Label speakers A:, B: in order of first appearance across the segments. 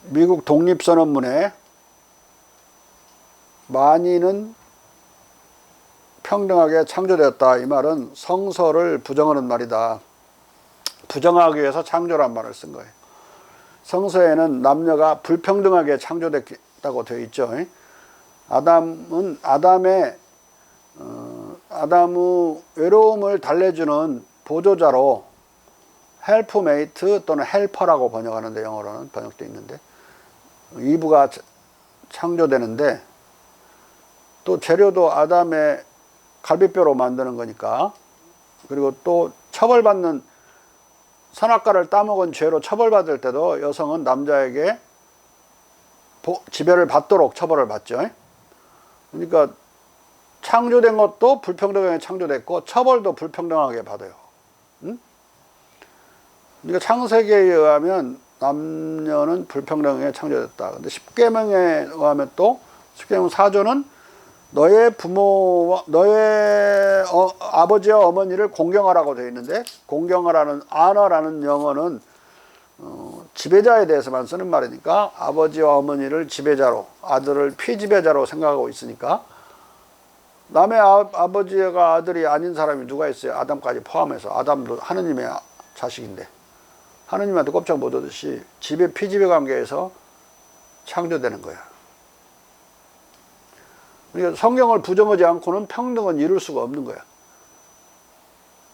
A: 미국 독립선언문에 만인은 평등하게 창조되었다. 이 말은 성서를 부정하는 말이다. 부정하기 위해서 창조란 말을 쓴 거예요. 성서에는 남녀가 불평등하게 창조됐다고 되어 있죠. 아담의 외로움을 달래주는 보조자로 헬프메이트 또는 헬퍼라고 번역하는데, 영어로는 번역되어 있는데, 이브가 창조되는데, 또 재료도 아담의 갈비뼈로 만드는 거니까, 그리고 또 처벌받는, 선악과를 따먹은 죄로 처벌받을 때도 여성은 남자에게 지배를 받도록 처벌을 받죠. 그러니까 창조된 것도 불평등하게 창조됐고 처벌도 불평등하게 받아요. 그러니까 창세기에 의하면 남녀는 불평등하게 창조됐다. 근데 십계명에 의하면 또 십계명 4조는 너의 부모와 너의 아버지와 어머니를 공경하라고 되어 있는데, 공경하라는 honor라는 영어는 지배자에 대해서만 쓰는 말이니까 아버지와 어머니를 지배자로, 아들을 피지배자로 생각하고 있으니까 남의 아버지가 아들이 아닌 사람이 누가 있어요? 아담까지 포함해서. 아담도 하느님의 자식인데 하느님한테 꼼짝 못 오듯이 지배 피지배 관계에서 창조되는 거야. 그러니까 성경을 부정하지 않고는 평등은 이룰 수가 없는 거야.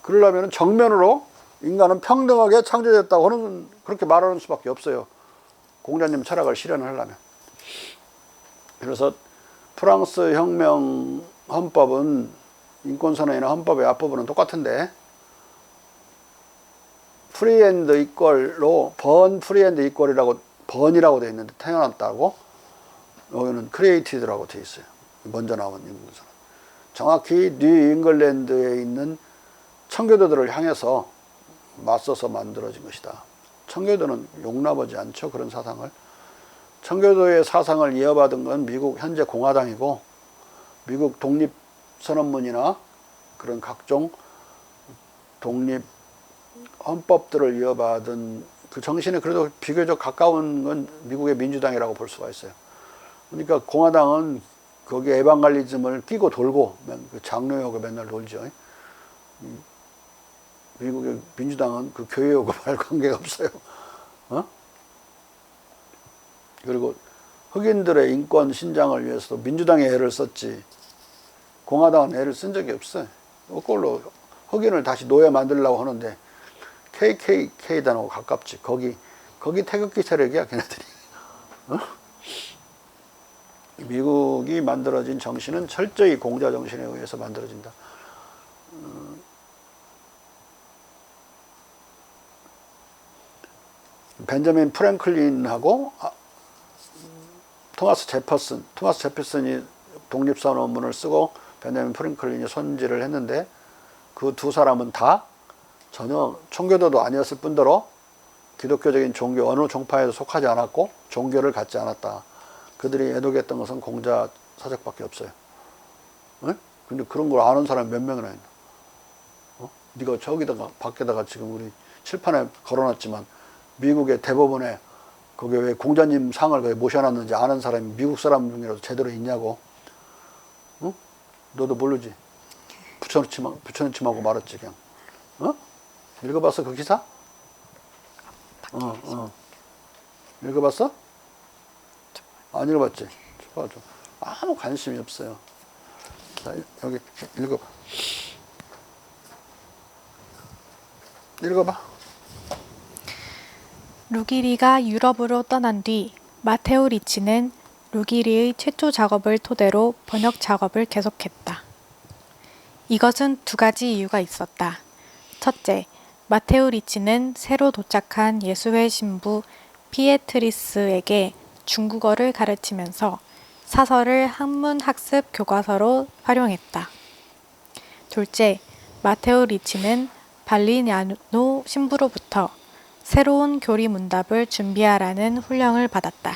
A: 그러려면 정면으로 인간은 평등하게 창조됐다고 하는, 그렇게 말하는 수밖에 없어요. 공자님 철학을 실현하려면. 그래서 프랑스 혁명 헌법은, 인권선언이나 헌법의 앞부분은 똑같은데, 프리 앤드 이퀄로 번 프리 앤드 이퀄이라고, 번이라고 되어 있는데 태어났다고, 여기는 크리에이티드라고 되어 있어요. 먼저 나온 인권선언. 정확히 뉴 잉글랜드에 있는 청교도들을 향해서 맞서서 만들어진 것이다. 청교도는 용납하지 않죠, 그런 사상을. 청교도의 사상을 이어받은 건 미국 현재 공화당이고, 미국 독립선언문이나 그런 각종 독립 헌법들을 이어받은 그 정신에 그래도 비교적 가까운 건 미국의 민주당이라고 볼 수가 있어요. 그러니까 공화당은 거기 에반갈리즘을 끼고 돌고, 그 장로하고 맨날 돌죠. 미국의 민주당은 그 교회하고 별 관계가 없어요. 그리고 흑인들의 인권 신장을 위해서도 민주당이 애를 썼지, 공화당은 애를 쓴 적이 없어요. 그걸로 흑인을 다시 노예 만들려고 하는데 KKK단하고 가깝지. 거기 태극기 세력이야, 걔네들이. 미국이 만들어진 정신은 철저히 공자 정신에 의해서 만들어진다. 벤저민 프랭클린하고 토마스 제퍼슨이 독립선언문을 쓰고 벤저민 프랭클린이 손질을 했는데, 그 두 사람은 다 전혀 청교도도 아니었을 뿐더러 기독교적인 종교 어느 종파에도 속하지 않았고 종교를 갖지 않았다. 그들이 애독했던 것은 공자 사적밖에 없어요. 근데 그런 걸 아는 사람이 몇 명이나 있나? 네가 저기다가 밖에다가 지금 우리 칠판에 걸어놨지만 미국의 대법원에 거기 왜 공자님 상을 거기 모셔놨는지 아는 사람이 미국 사람 중이라도 제대로 있냐고. 너도 모르지? 붙여놓지만 말았지 그냥. 읽어봤어 그 기사? 읽어봤어? 안 읽어봤지? 아무 관심이 없어요. 자, 여기 읽어봐. 읽어봐.
B: 루기리가 유럽으로 떠난 뒤 마테오 리치는 루기리의 최초 작업을 토대로 번역 작업을 계속했다. 이것은 두 가지 이유가 있었다. 첫째, 마테오 리치는 새로 도착한 예수회 신부 피에트리스에게 중국어를 가르치면서 사설을 한문학습 교과서로 활용했다. 둘째, 마테오 리치는 발리냐노 신부로부터 새로운 교리 문답을 준비하라는 훈령을 받았다.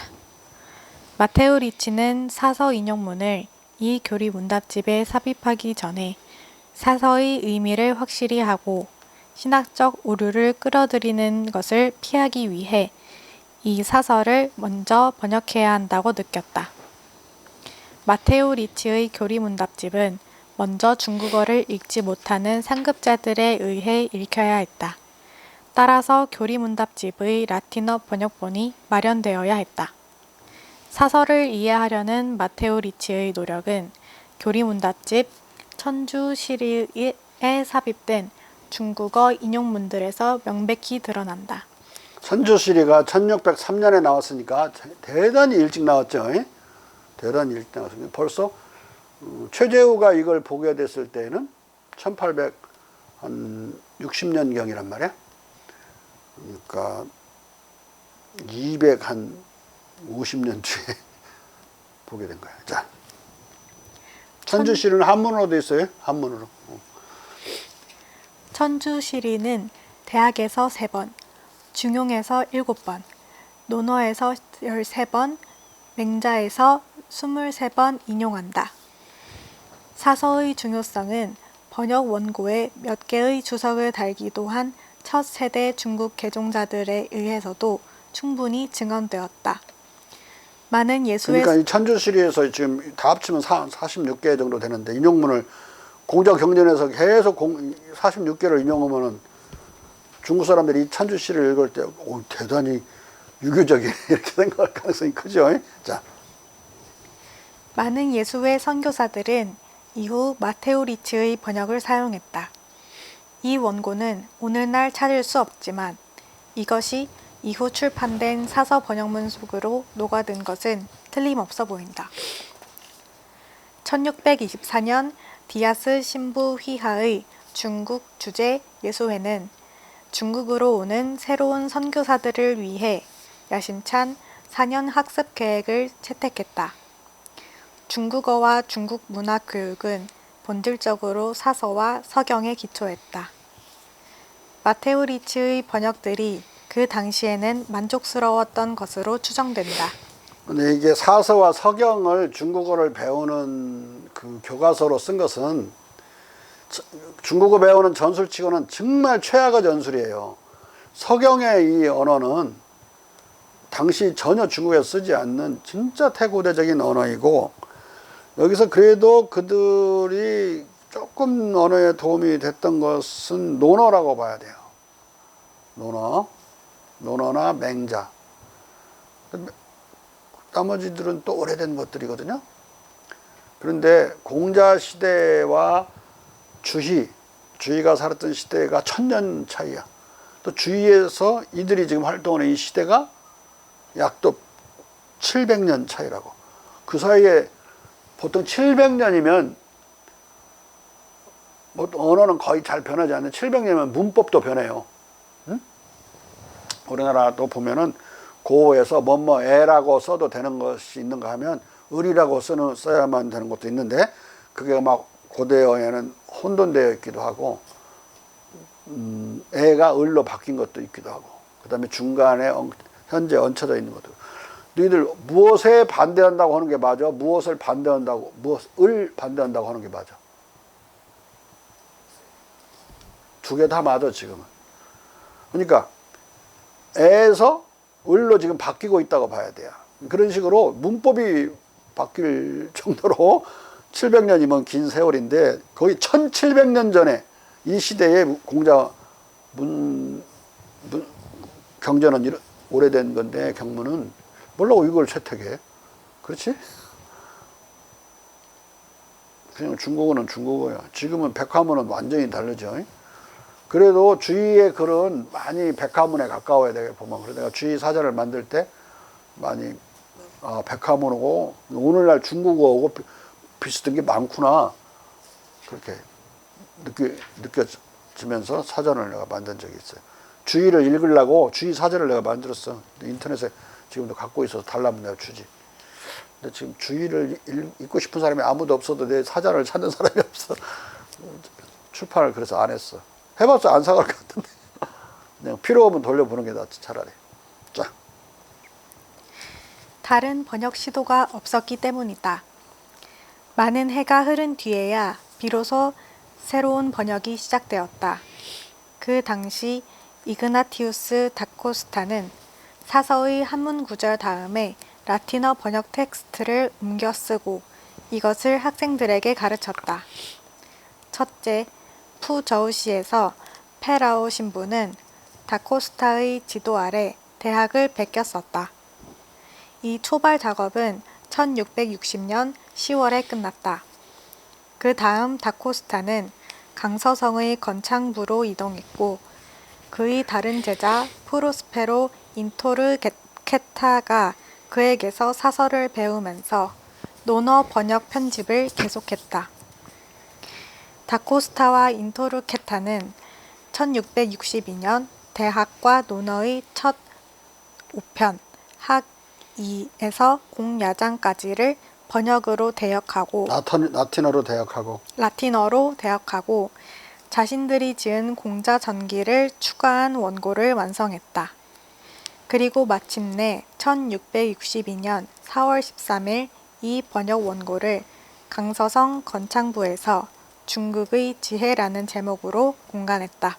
B: 마테오 리치는 사서 인용문을 이 교리 문답집에 삽입하기 전에 사서의 의미를 확실히 하고 신학적 오류를 끌어들이는 것을 피하기 위해 이 사설을 먼저 번역해야 한다고 느꼈다. 마테오 리치의 교리문답집은 먼저 중국어를 읽지 못하는 상급자들에 의해 읽혀야 했다. 따라서 교리문답집의 라틴어 번역본이 마련되어야 했다. 사설을 이해하려는 마테오 리치의 노력은 교리문답집 천주시리에 삽입된 중국어 인용문들에서 명백히 드러난다.
A: 천주시리가 1603년에 나왔으니까 대단히 일찍 나왔죠. 대단히 일찍 나왔습니다. 벌써 최재우가 이걸 보게 됐을 때는 1860년경이란 말이야. 그러니까 250년 뒤에 보게 된 거야. 자, 천주시리는 한문으로 돼 있어요. 한문으로.
B: 천주시리는 대학에서 3번, 중용에서 7번, 논어에서 13번, 맹자에서 23번 인용한다. 사서의 중요성은 번역 원고에 몇 개의 주석을 달기도 한 첫 세대 중국 개종자들에 의해서도 충분히 증언되었다. 많은 예수의
A: 그러니까 이 천주시리에서 지금 다 합치면 46개 정도 되는데 인용문을 공자경전에서 계속 46개를 인용하면은 중국 사람들이 이 천주시리를 읽을 때 대단히 유교적이네 이렇게 생각할 가능성이 크죠. 자,
B: 많은 예수의 선교사들은 이후 마테오 리치의 번역을 사용했다. 이 원고는 오늘날 찾을 수 없지만 이것이 이후 출판된 사서 번역문 속으로 녹아든 것은 틀림없어 보인다. 1624년 디아스 신부 휘하의 중국 주재 예소회는 중국으로 오는 새로운 선교사들을 위해 야심찬 4년 학습 계획을 채택했다. 중국어와 중국 문학 교육은 본질적으로 사서와 서경에 기초했다. 마테오 리치의 번역들이 그 당시에는 만족스러웠던 것으로 추정된다.
A: 근데 이게 사서와 서경을 중국어를 배우는 그 교과서로 쓴 것은 중국어 배우는 전술치고는 정말 최악의 전술이에요. 서경의 이 언어는 당시 전혀 중국에서 쓰지 않는 진짜 태고대적인 언어이고, 여기서 그래도 그들이 조금 언어에 도움이 됐던 것은 논어라고 봐야 돼요. 논어나 맹자. 나머지들은 또 오래된 것들이거든요. 그런데 공자 시대와 주희가 살았던 시대가 1000년 차이야. 또 주희에서 이들이 지금 활동하는 이 시대가 약 또 700년 차이라고. 그 사이에 보통 700년이면 뭐 언어는 거의 잘 변하지 않는 700년이면 문법도 변해요. 응? 우리나라도 보면은 고에서 뭐뭐애라고 써도 되는 것이 있는가 하면 을이라고 써야만 되는 것도 있는데, 그게 막 고대어에는 혼돈되어 있기도 하고 애가 을로 바뀐 것도 있기도 하고, 그 다음에 중간에 현재 얹혀져 있는 것도. 너희들 무엇에 반대한다고 하는 게 맞아? 무엇을 반대한다고, 무엇을 반대한다고 하는 게 맞아? 두 개 다 맞아 지금은. 그러니까 애에서 을로 지금 바뀌고 있다고 봐야 돼요. 그런 식으로 문법이 바뀔 정도로 700년이면 긴 세월인데, 거의 1700년 전에 이 시대에 공자 경전은 오래된 건데, 경문은 몰라 이걸 채택해. 그렇지? 그냥 중국어는 중국어야. 지금은 백화문은 완전히 다르죠. 그래도 주의의 글은 많이 백화문에 가까워야 되게 보면. 그래서 내가 주의 사전을 만들 때 많이 백화문하고 오늘날 중국어하고 비슷한 게 많구나, 그렇게 느껴지면서 사전을 내가 만든 적이 있어요. 주의를 읽으려고 주의 사전을 내가 만들었어. 인터넷에 지금도 갖고 있어서 달라면 내가 주지. 근데 지금 주의를 읽고 싶은 사람이 아무도 없어도 내 사전을 찾는 사람이 없어. 출판을 그래서 안 했어. 해봤자 안 사갈 것 같은데. 그냥 필요 없으면 돌려보는 게 낫지 차라리. 자.
B: 다른 번역 시도가 없었기 때문이다. 많은 해가 흐른 뒤에야 비로소 새로운 번역이 시작되었다. 그 당시 이그나티우스 다코스타는 사서의 한문 구절 다음에 라틴어 번역 텍스트를 옮겨 쓰고 이것을 학생들에게 가르쳤다. 첫째, 푸저우시에서 페라오 신부는 다코스타의 지도 아래 대학을 베꼈었다. 이 초발 작업은 1660년 10월에 끝났다. 그 다음 다코스타는 강서성의 건창부로 이동했고 그의 다른 제자 프로스페로 인토르케타가 그에게서 사서를 배우면서 논어 번역 편집을 계속했다. 다코스타와 인토르케타는 1662년 대학과 논어의 첫 5편 학 2에서 공야장까지를 번역으로 대역하고 라틴어로 대역하고 자신들이 지은 공자 전기를 추가한 원고를 완성했다. 그리고 마침내 1662년 4월 13일 이 번역 원고를 강서성 건창부에서 중국의 지혜라는 제목으로 공간했다.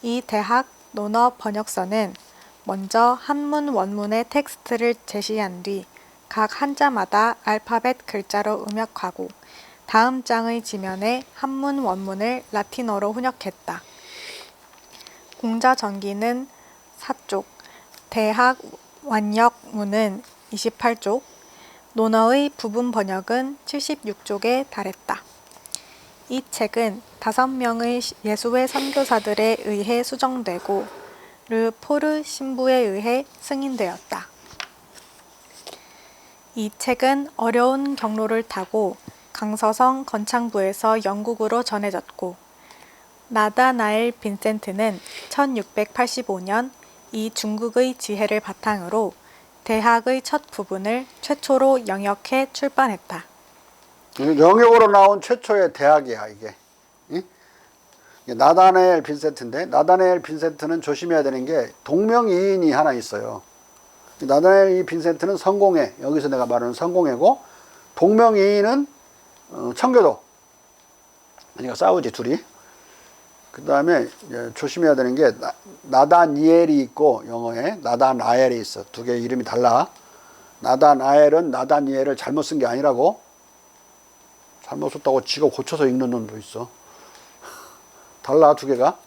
B: 이 대학 논어 번역서는 먼저 한문 원문의 텍스트를 제시한 뒤 각 한자마다 알파벳 글자로 음역하고 다음 장의 지면에 한문 원문을 라틴어로 훈역했다. 공자 전기는 4쪽, 대학 완역문은 28쪽, 논어의 부분 번역은 76쪽에 달했다. 이 책은 5명의 예수회 선교사들에 의해 수정되고 르포르 신부에 의해 승인되었다. 이 책은 어려운 경로를 타고 강서성 건창부에서 영국으로 전해졌고 나다나엘 빈센트는 1685년 이 중국의 지혜를 바탕으로 대학의 첫 부분을 최초로 영역해 출판했다.
A: 영역으로 나온 최초의 대학이야 이게. 응? 나다나엘 빈센트인데 나다나엘 빈센트는 조심해야 되는 게 동명이인이 하나 있어요. 나다나엘 빈센트는 성공회, 여기서 내가 말하는 성공회고 동명이인은 청교도. 그러니까 싸우지 둘이. 그 다음에 조심해야 되는 게 나다니엘이 있고 영어에 나다나엘이 있어. 두 개의 이름이 달라. 나다나엘은 나다니엘을 잘못 쓴 게 아니라고. 잘못 썼다고 지가 고쳐서 읽는 놈도 있어. 달라 두 개가.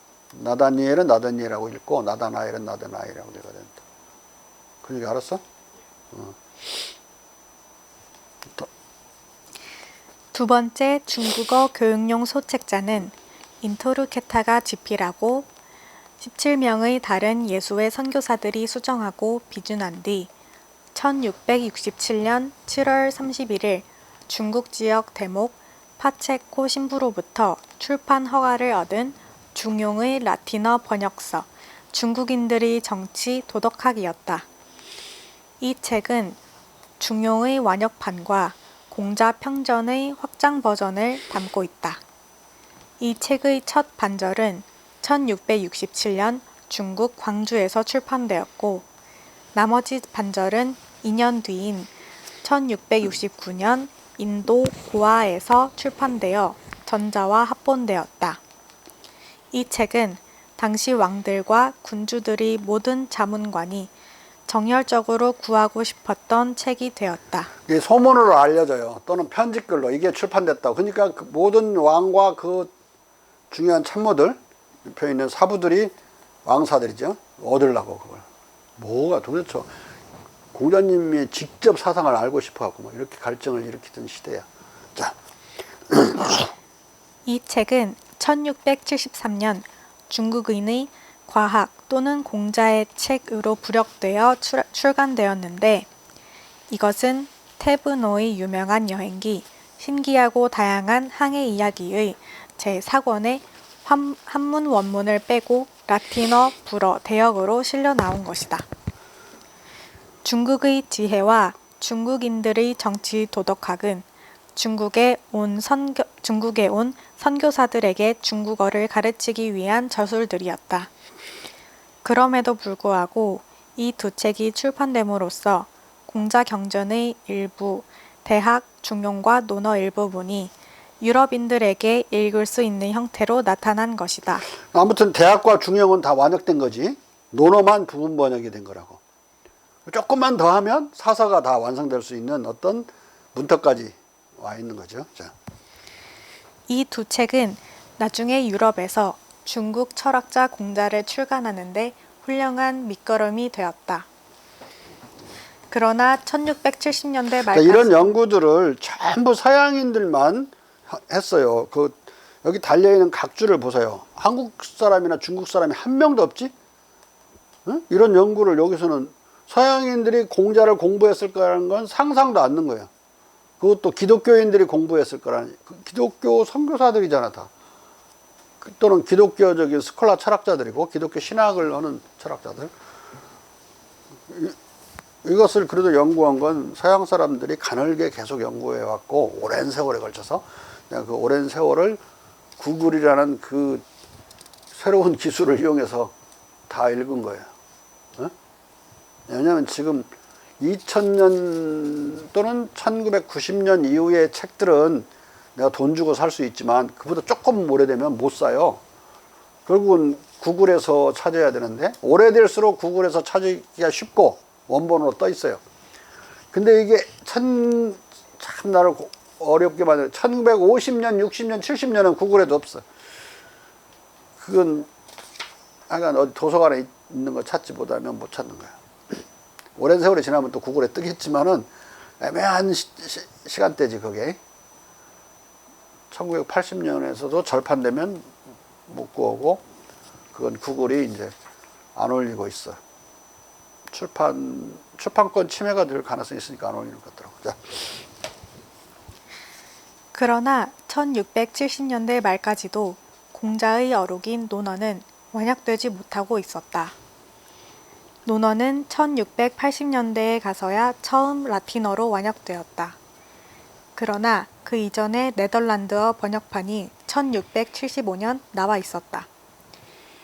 A: 나다니엘은 나다니엘이라고 읽고 나다나엘은 나다나엘이라고 읽어야 된다. 그 얘기 알았어?
B: 두 번째 중국어 교육용 소책자는 인토르케타가 집필하고 17명의 다른 예수회 선교사들이 수정하고 비준한 뒤 1667년 7월 31일 중국 지역 대목 파체코 신부로부터 출판 허가를 얻은 중용의 라틴어 번역서 중국인들의 정치 도덕학이었다. 이 책은 중용의 완역판과 공자 평전의 확장 버전을 담고 있다. 이 책의 첫 반절은 1667년 중국 광주에서 출판되었고 나머지 반절은 2년 뒤인 1669년 인도 고아에서 출판되어 전자와 합본되었다. 이 책은 당시 왕들과 군주들의 모든 자문관이 정열적으로 구하고 싶었던 책이 되었다.
A: 이게 소문으로 알려져요. 또는 편집글로 이게 출판됐다고. 그러니까 그 모든 왕과 그 중요한 참모들, 옆에 있는 사부들이 왕사들이죠. 얻으려고 그걸. 뭐가 도대체 공자님이 직접 사상을 알고 싶어갖고 뭐 이렇게 갈증을 일으키던 시대야. 자,
B: 이 책은 1673년 중국인의 과학 또는 공자의 책으로 부력되어 출간되었는데 이것은 테브노의 유명한 여행기 신기하고 다양한 항해 이야기의 제4권의 한문 원문을 빼고 라틴어 불어 대역으로 실려 나온 것이다. 중국의 지혜와 중국인들의 정치 도덕학은 중국에 온 선교사들에게 중국어를 가르치기 위한 저술들이었다. 그럼에도 불구하고 이 두 책이 출판됨으로써 공자 경전의 일부, 대학, 중용과 논어 일부분이 유럽인들에게 읽을 수 있는 형태로 나타난 것이다.
A: 아무튼 대학과 중형은 다 완역된 거지. 논어만 부분 번역이 된 거라고. 조금만 더 하면 사서가 다 완성될 수 있는 어떤 문턱까지 와 있는 거죠. 자.
B: 이 두 책은 나중에 유럽에서 중국 철학자 공자를 출간하는데 훌륭한 밑거름이 되었다. 그러나 1670년대
A: 그러니까
B: 말까지
A: 이런 연구들을 전부 서양인들만 했어요. 여기 달려있는 각주를 보세요. 한국 사람이나 중국 사람이 한 명도 없지? 응? 이런 연구를 여기서는 서양인들이 공자를 공부했을 거라는 건 상상도 않는 거예요. 그것도 기독교인들이 공부했을 거라는, 기독교 선교사들이잖아, 다. 또는 기독교적인 스콜라 철학자들이고, 기독교 신학을 하는 철학자들. 이것을 그래도 연구한 건 서양 사람들이 가늘게 계속 연구해 왔고, 오랜 세월에 걸쳐서, 그 오랜 세월을 구글이라는 그 새로운 기술을 이용해서 다 읽은 거예요. 어? 왜냐하면 지금 2000년 또는 1990년 이후의 책들은 내가 돈 주고 살 수 있지만 그보다 조금 오래되면 못 사요. 결국은 구글에서 찾아야 되는데 오래될수록 구글에서 찾기가 쉽고 원본으로 떠 있어요. 근데 이게 참 나를 어렵게 만든 1950년, 60년, 70년은 구글에도 없어. 그건 약간 어디 도서관에 있는 거 찾지 못하면 못 찾는 거야. 오랜 세월이 지나면 또 구글에 뜨겠지만은 애매한 시간대지 그게. 1980년에서도 절판되면 못 구하고 그건 구글이 이제 안 올리고 있어. 출판권 침해가 될 가능성이 있으니까 안 올리는 것 같더라고. 자.
B: 그러나 1670년대 말까지도 공자의 어록인 논어는 완역되지 못하고 있었다. 논어는 1680년대에 가서야 처음 라틴어로 완역되었다. 그러나 그 이전에 네덜란드어 번역판이 1675년 나와 있었다.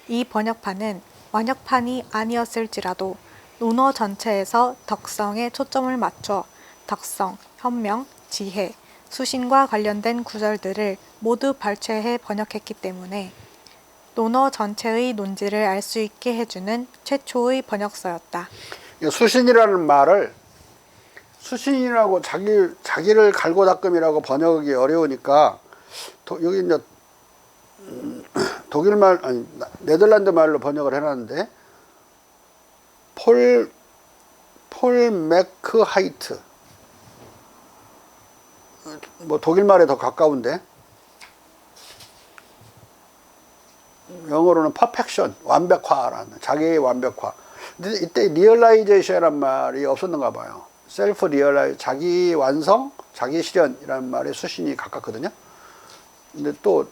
B: 이 번역판은 완역판이 아니었을지라도 논어 전체에서 덕성에 초점을 맞춰 덕성, 현명, 지혜, 수신과 관련된 구절들을 모두 발췌해 번역했기 때문에 논어 전체의 논지를 알 수 있게 해주는 최초의 번역서였다.
A: 수신이라는 말을 수신이라고 자기를 갈고 닦음이라고 번역하기 어려우니까 여기 이제 독일 말 아니 네덜란드 말로 번역을 해놨는데 폴 맥크하이트 뭐 독일 말에 더 가까운데 영어로는 perfection 완벽화라는 자기의 완벽화. 근데 이때 리얼라이제이션이란 말이 없었는가 봐요. 셀프 리얼라이 자기 완성, 자기 실현이라는 말에 수신이 가깝거든요. 근데 또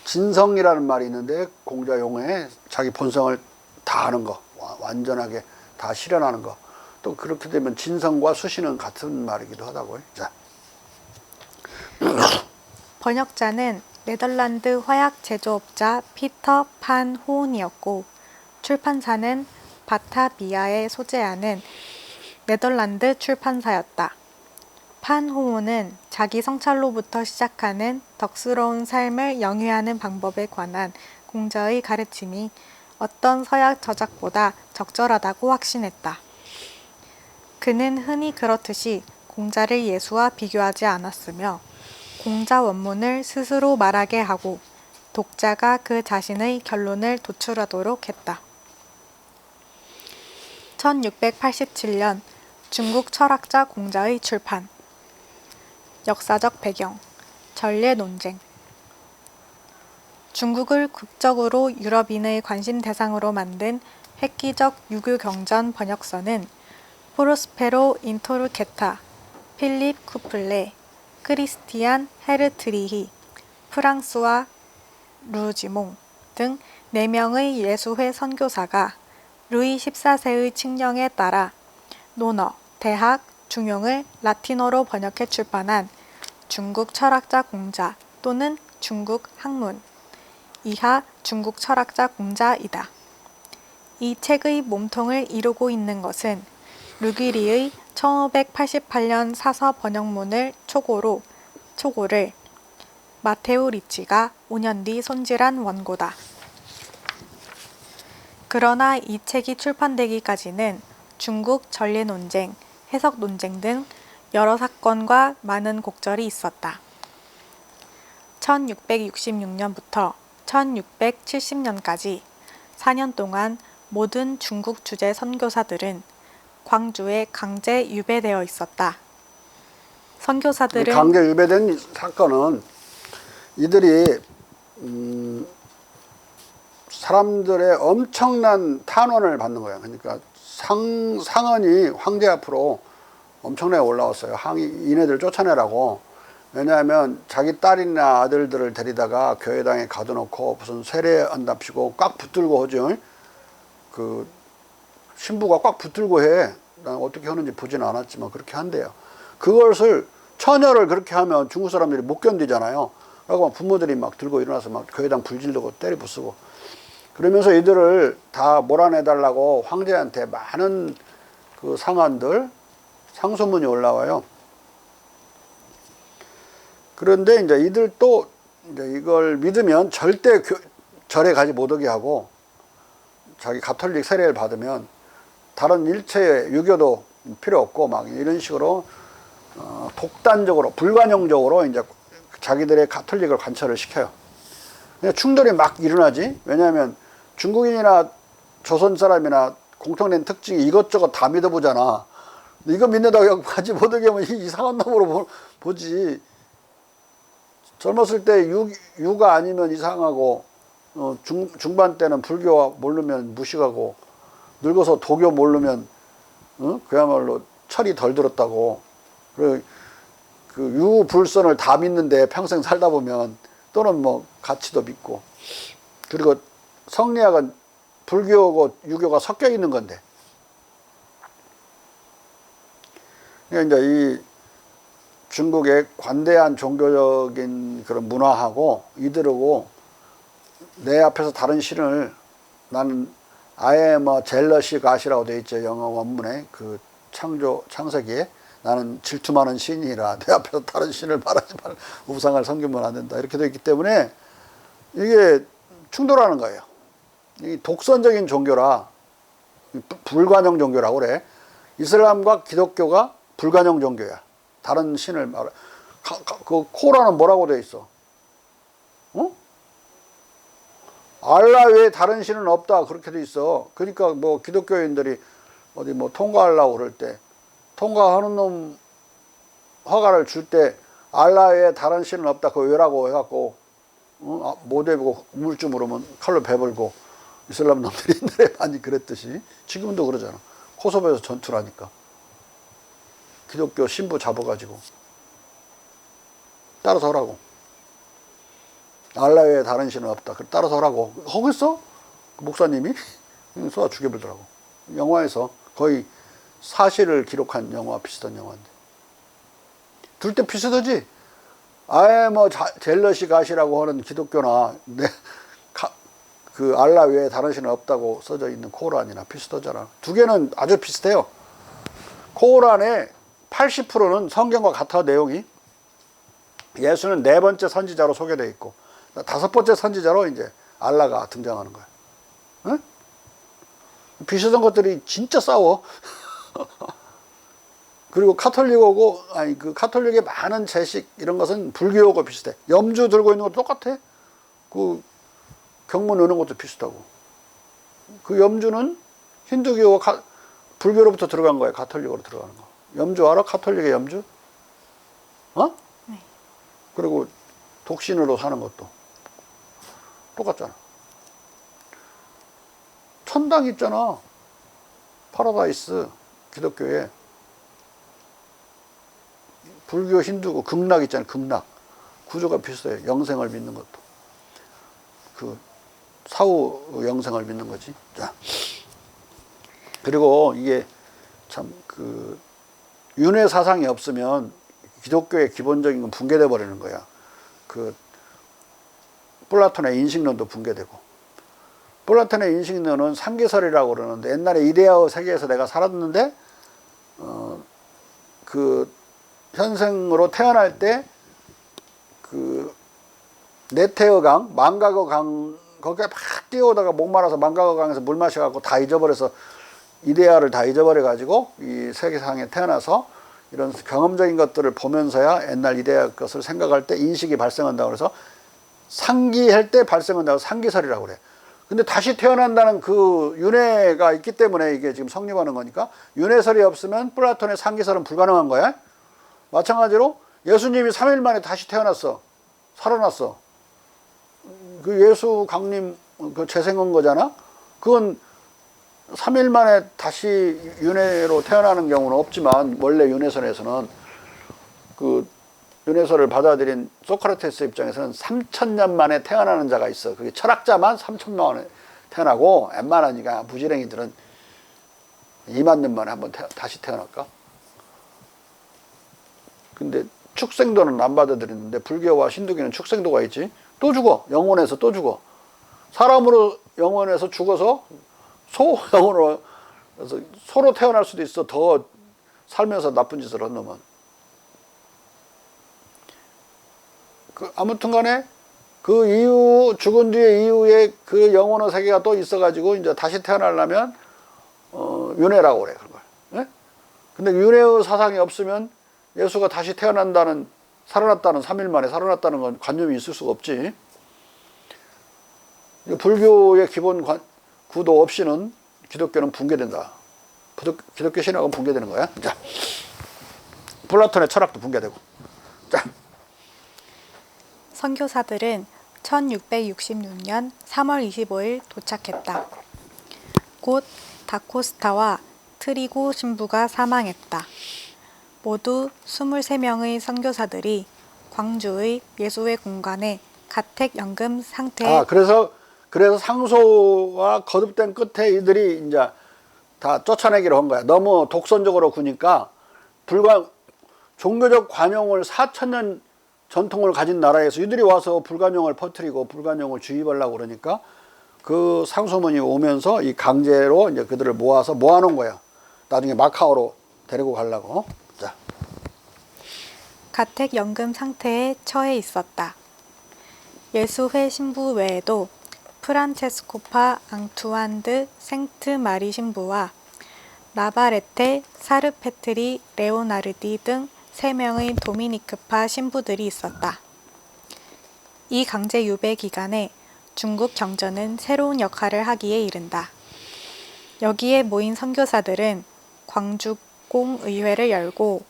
A: 진성이라는 말이 있는데 공자 용어에 자기 본성을 다하는 거, 완전하게 다 실현하는 거. 또 그렇게 되면 진성과 수신은 같은 말이기도 하다고요. 자.
B: 번역자는 네덜란드 화약 제조업자 피터 판 호은이었고 출판사는 바타비아에 소재하는 네덜란드 출판사였다. 판 호은은 자기 성찰로부터 시작하는 덕스러운 삶을 영위하는 방법에 관한 공자의 가르침이 어떤 서약 저작보다 적절하다고 확신했다. 그는 흔히 그렇듯이 공자를 예수와 비교하지 않았으며 공자 원문을 스스로 말하게 하고 독자가 그 자신의 결론을 도출하도록 했다. 1687년 중국 철학자 공자의 출판. 역사적 배경, 전례 논쟁. 중국을 극적으로 유럽인의 관심 대상으로 만든 획기적 유교 경전 번역서는 프로스페로 인토르케타, 필립 쿠플레, 크리스티안 헤르트리히, 프랑스와 루지몽 등 4명의 예수회 선교사가 루이 14세의 칙령에 따라 논어, 대학, 중용을 라틴어로 번역해 출판한 중국 철학자 공자 또는 중국 학문, 이하 중국 철학자 공자이다. 이 책의 몸통을 이루고 있는 것은 루기리의 1588년 사서 번역문을 초고를 마테우 리치가 5년 뒤 손질한 원고다. 그러나 이 책이 출판되기까지는 중국 전례 논쟁, 해석 논쟁 등 여러 사건과 많은 곡절이 있었다. 1666년부터 1670년까지 4년 동안 모든 중국 주재 선교사들은 광주에 강제 유배되어 있었다. 선교사들은
A: 강제 유배된 사건은 이들이 사람들의 엄청난 탄원을 받는 거야. 그러니까 상언이 황제 앞으로 엄청나게 올라왔어요. 이네들 쫓아내라고. 왜냐하면 자기 딸이나 아들들을 데리다가 교회당에 가둬놓고 무슨 세례한답시고 꽉 붙들고 하죠. 그 신부가 꽉 붙들고 해. 난 어떻게 하는지 보지는 않았지만 그렇게 한대요. 그것을 처녀를 그렇게 하면 중국 사람들이 못 견디잖아요. 그래서 부모들이 막 들고 일어나서 막 교회당 불질르고 때리 부수고 그러면서 이들을 다 몰아내달라고 황제한테 많은 그 상한들 상소문이 올라와요. 그런데 이제 이들도 이제 이걸 믿으면 절대 절에 가지 못하게 하고 자기 가톨릭 세례를 받으면 다른 일체의 유교도 필요 없고 막 이런 식으로 독단적으로 불관용적으로 이제 자기들의 가톨릭을 관철을 시켜요. 충돌이 막 일어나지. 왜냐하면 중국인이나 조선 사람이나 공통된 특징이 이것저것 다 믿어보잖아. 이거 믿는다고 가지 못하게 하면 이상한 놈으로 보지. 젊었을 때 유가 아니면 이상하고 중반 때는 불교 모르면 무식하고 늙어서 도교 모르면 그야말로 철이 덜 들었다고. 그 유불선을 다 믿는데 평생 살다 보면 또는 뭐 가치도 믿고 그리고 성리학은 불교고 유교가 섞여 있는 건데 그러니까 이제 이 중국의 관대한 종교적인 그런 문화하고 이들하고 내 앞에서 다른 신을 나는 I am a jealous God이라고 되어 있죠. 영어 원문에 그 창세기에 나는 질투 많은 신이라 내 앞에서 다른 신을 말하지 말 우상을 섬기면 안 된다 이렇게 되어 있기 때문에 이게 충돌하는 거예요. 이 독선적인 종교라 불관용 종교라고 그래. 이슬람과 기독교가 불관용 종교야. 다른 신을 말해. 그 코란은 뭐라고 되어 있어? 알라 외에 다른 신은 없다 그렇게 돼 있어. 그러니까 뭐 기독교인들이 어디 뭐 통과하려고 그럴 때 통과하는 놈 허가를 줄 때 알라 외에 다른 신은 없다 그거 왜라고 해갖고 못 해보고 우물쭈 물으면 칼로 베불고 이슬람 놈들이 옛날에 많이 그랬듯이 지금도 그러잖아. 코소보에서 전투를 하니까 기독교 신부 잡아가지고 따라서 하라고. 알라 외에 다른 신은 없다. 따라서 하라고. 하겠어? 목사님이 쏘아 죽여버리더라고. 영화에서 거의 사실을 기록한 영화 비슷한 영화인데. 둘 때 비슷하지? 아예 뭐 젤러시 가시라고 하는 기독교나 그 알라 외에 다른 신은 없다고 써져 있는 코란이나 비슷하잖아. 두 개는 아주 비슷해요. 코란의 80%는 성경과 같아 내용이. 예수는 4번째 선지자로 소개되어 있고 5번째 선지자로 이제 알라가 등장하는 거야. 응? 비슷한 것들이 진짜 싸워. 그리고 카톨릭하고 그 카톨릭의 많은 제식 이런 것은 불교하고 비슷해. 염주 들고 있는 것도 똑같아. 그 경문 여는 것도 비슷하고. 그 염주는 힌두교와 불교로부터 들어간 거야. 가톨릭으로 들어가는 거. 염주 알아? 카톨릭의 염주?
B: 네.
A: 그리고 독신으로 사는 것도 똑같잖아. 천당 있잖아. 파라다이스 기독교에. 불교 힌두교 극락 있잖아. 극락. 구조가 비슷해요. 영생을 믿는 것도. 그 사후 영생을 믿는 거지. 자. 그리고 이게 참 그 윤회 사상이 없으면 기독교의 기본적인 건 붕괴돼 버리는 거야. 그 플라톤의 인식론도 붕괴되고. 플라톤의 인식론은 삼계설이라고 그러는데 옛날에 이데아의 세계에서 내가 살았는데 그 현생으로 태어날 때 그 네테어강, 망각어강 거기에 막 뛰어오다가 목말라서 망각어강에서 물 마셔갖고 다 잊어버려서 이데아를 다 잊어버려가지고 이 세계상에 태어나서 이런 경험적인 것들을 보면서야 옛날 이데아 것을 생각할 때 인식이 발생한다고 그래서 상기할 때 발생한다고 상기설이라고 그래. 근데 다시 태어난다는 그 윤회가 있기 때문에 이게 지금 성립하는 거니까 윤회설이 없으면 플라톤의 상기설은 불가능한 거야. 마찬가지로 예수님이 3일 만에 다시 태어났어. 살아났어. 그 예수 강림 그 재생한 거잖아. 그건 3일 만에 다시 윤회로 태어나는 경우는 없지만 원래 윤회설에서는 그 윤회설을 받아들인 소크라테스 입장에서는 3,000년 만에 태어나는 자가 있어. 그게 철학자만 3,000년 만에 태어나고 웬만하니까 부지랭이들은 2만 년 만에 한번 다시 태어날까? 근데 축생도는 안 받아들이는데 불교와 신두교는 축생도가 있지. 또 죽어. 영혼에서 또 죽어. 사람으로 영혼에서 죽어서 소영혼으로 소로 태어날 수도 있어. 더 살면서 나쁜 짓을 한 놈은. 아무튼 간에 그 이후 죽은 뒤에 이후에 그 영혼의 세계가 또 있어가지고 이제 다시 태어나려면 윤회라고 그래 그걸. 예? 근데 윤회의 사상이 없으면 예수가 다시 태어난다는 살아났다는 3일 만에 살아났다는 건 관념이 있을 수가 없지. 불교의 기본 구도 없이는 기독교는 붕괴된다. 기독교 신학은 붕괴되는 거야. 자, 플라톤의 철학도 붕괴되고. 자.
B: 선교사들은 1666년 3월 25일 도착했다. 곧 다코스타와 트리고 신부가 사망했다. 모두 23명의 선교사들이 광주의 예수회 공간에 가택연금 상태에
A: 그래서 상소와 거듭된 끝에 이들이 이제 다 쫓아내기로 한 거야. 너무 독선적으로 구니까 종교적 관용을 4,000년 전통을 가진 나라에서 이들이 와서 불관용을 퍼뜨리고 불관용을 주입하려고 그러니까 그 상소문이 오면서 이 강제로 이제 그들을 모아놓은 거야. 나중에 마카오로 데리고 가려고. 자.
B: 가택연금 상태에 처해 있었다. 예수회 신부 외에도 프란체스코파 앙투안 드 생트 마리 신부와 나바레테 사르페트리 레오나르디 등 3명의 도미니크파 신부들이 있었다. 이 강제 유배 기간에 중국 경전은 새로운 역할을 하기에 이른다. 여기에 모인 선교사들은 광주공의회를 열고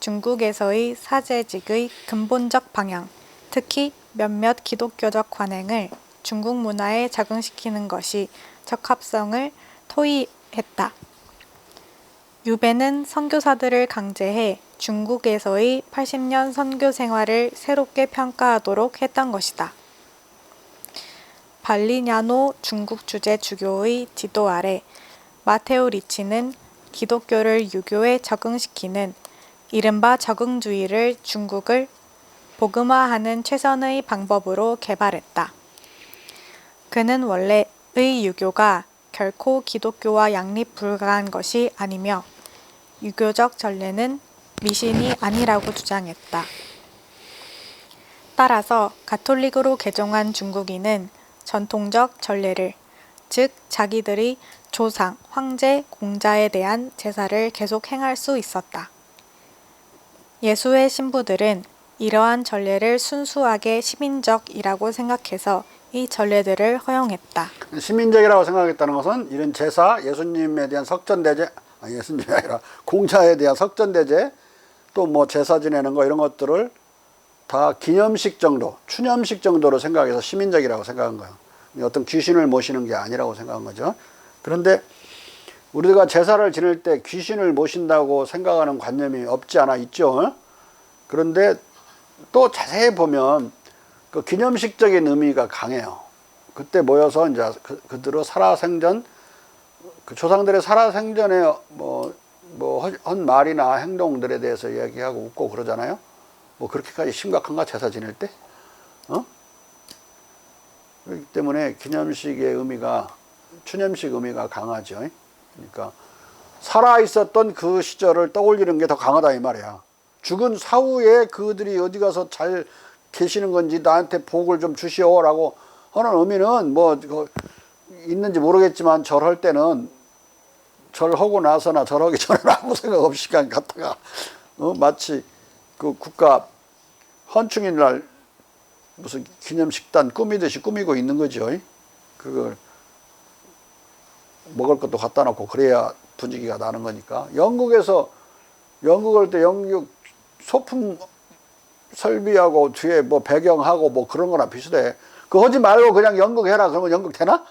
B: 중국에서의 사제직의 근본적 방향, 특히 몇몇 기독교적 관행을 중국 문화에 적응시키는 것이 적합성을 토의했다. 유배는 선교사들을 강제해 중국에서의 80년 선교 생활을 새롭게 평가하도록 했던 것이다. 발리냐노 중국 주재 주교의 지도 아래 마테오 리치는 기독교를 유교에 적응시키는 이른바 적응주의를 중국을 복음화하는 최선의 방법으로 개발했다. 그는 원래 의 유교가 결코 기독교와 양립 불가한 것이 아니며 유교적 전례는 미신이 아니라고 주장했다. 따라서 가톨릭으로 개종한 중국인은 전통적 전례를, 즉 자기들의 조상, 황제, 공자에 대한 제사를 계속 행할 수 있었다. 예수회 신부들은 이러한 전례를 순수하게 시민적이라고 생각해서 이 전례들을 허용했다.
A: 시민적이라고 생각했다는 것은 이런 제사, 예수님에 대한 석전대제, 예수님이 아니라 공자에 대한 석전대제, 또 뭐 제사 지내는 거 이런 것들을 다 기념식 정도, 추념식 정도로 생각해서 시민적이라고 생각한 거예요. 어떤 귀신을 모시는 게 아니라고 생각한 거죠. 그런데 우리가 제사를 지낼 때 귀신을 모신다고 생각하는 관념이 없지 않아 있죠. 그런데 또 자세히 보면 그 기념식적인 의미가 강해요. 그때 모여서 이제 그들의 살아생전, 그 조상들의 살아생전에 한 말이나 행동들에 대해서 이야기하고 웃고 그러잖아요. 뭐 그렇게까지 심각한가 제사 지낼 때? 그렇기 때문에 기념식의 의미가 추념식 의미가 강하죠. 그러니까 살아있었던 그 시절을 떠올리는 게 더 강하다 이 말이야. 죽은 사후에 그들이 어디 가서 잘 계시는 건지 나한테 복을 좀 주시오라고 하는 의미는 뭐 있는지 모르겠지만 절할 때는 절하고 나서나 절하기 전에는 아무 생각 없이 그냥 갔다가 마치 그 국가 헌충일 날 무슨 기념식단 꾸미듯이 꾸미고 있는 거죠. 그걸 먹을 것도 갖다 놓고 그래야 분위기가 나는 거니까. 영국 할 때 영국 소품 설비하고 뒤에 뭐 배경하고 뭐 그런 거나 비슷해. 그거 하지 말고 그냥 연극 해라. 그러면 연극 되나?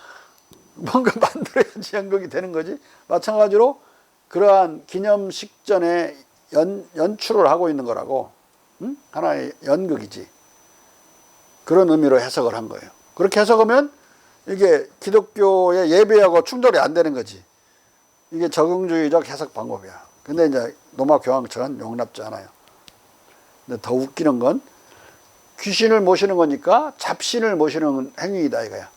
A: 뭔가 만들어야지 연극이 되는 거지. 마찬가지로 그러한 기념식전에 연출을 하고 있는 거라고. 응? 하나의 연극이지. 그런 의미로 해석을 한 거예요. 그렇게 해석하면 이게 기독교의 예배하고 충돌이 안 되는 거지. 이게 적응주의적 해석 방법이야. 근데 이제 로마 교황청은 용납지 않아요. 근데 더 웃기는 건 귀신을 모시는 거니까 잡신을 모시는 행위이다 이거야.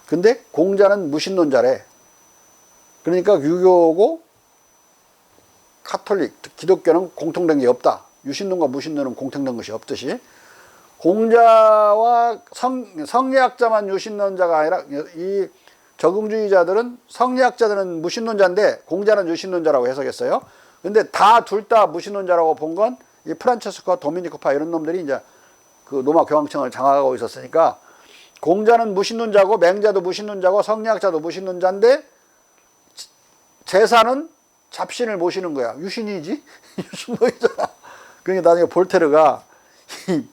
A: 근데 공자는 무신론자래. 그러니까 유교고 카톨릭, 기독교는 공통된 게 없다. 유신론과 무신론은 공통된 것이 없듯이 공자와 성리학자만 유신론자가 아니라 이 적응주의자들은 성리학자들은 무신론자인데 공자는 유신론자라고 해석했어요. 근데 둘 다 무신론자라고 본 건 이 프란체스코와 도미니코파 이런 놈들이 이제 그 로마 교황청을 장악하고 있었으니까 공자는 무신론자고 맹자도 무신론자고 성리학자도 무신론자인데 제사는 잡신을 모시는 거야. 유신이지? 유신론이잖아. 그러니까 나중에 볼테르가 이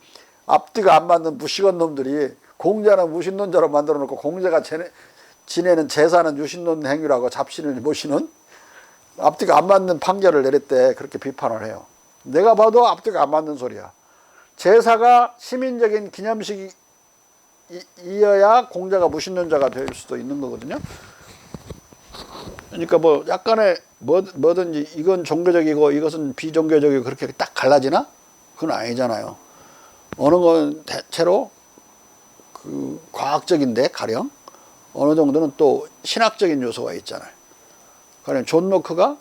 A: 앞뒤가 안 맞는 무식한 놈들이 공자는 무신론자로 만들어 놓고 공자가 지내는 제사는 유신론 행위라고 잡신을 모시는 앞뒤가 안 맞는 판결을 내렸대. 그렇게 비판을 해요. 내가 봐도 앞뒤가 안 맞는 소리야. 제사가 시민적인 기념식이어야 공자가 무신론자가 될 수도 있는 거거든요. 그러니까 뭐 약간의 뭐든지 이건 종교적이고 이것은 비종교적이고 그렇게 딱 갈라지나? 그건 아니잖아요. 어느 건 대체로 그 과학적인데 가령 어느 정도는 또 신학적인 요소가 있잖아요. 가령 존 로크가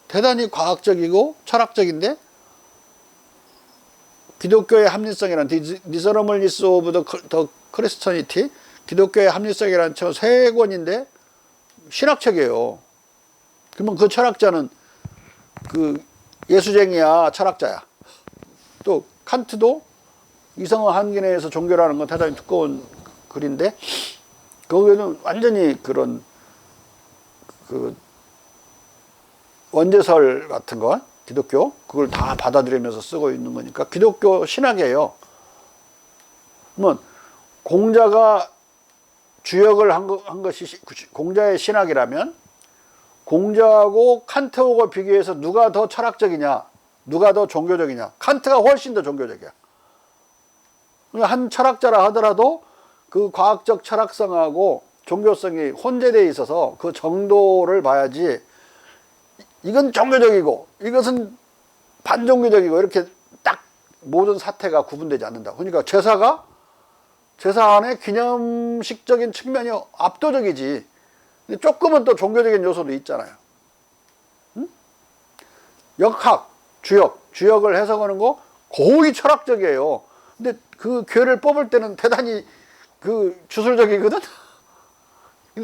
A: 대단히 과학적이고 철학적인데 기독교의 합리성이라는 디서너블리스 오브 더 크리스천이티 기독교의 합리성이라는 책 세 권인데 신학책이에요. 그러면 그 철학자는 그 예수쟁이야 철학자야. 또 칸트도 이성의 한계 내에서 종교라는 건 대단히 두꺼운 글인데 거기에는 완전히 그런 그 원죄설 같은 거 기독교 그걸 다 받아들이면서 쓰고 있는 거니까 기독교 신학이에요. 그러면 공자가 주역을 한 것이 공자의 신학이라면 공자하고 칸트하고 비교해서 누가 더 철학적이냐 누가 더 종교적이냐 칸트가 훨씬 더 종교적이야. 한 철학자라 하더라도 그 과학적 철학성하고 종교성이 혼재되어 있어서 그 정도를 봐야지 이건 종교적이고 이것은 반종교적이고 이렇게 딱 모든 사태가 구분되지 않는다. 그러니까 제사 안에 기념식적인 측면이 압도적이지. 근데 조금은 또 종교적인 요소도 있잖아요. 응? 역학, 주역을 해석하는 거 거의 철학적이에요. 근데 그 괴를 뽑을 때는 대단히 그 주술적이거든.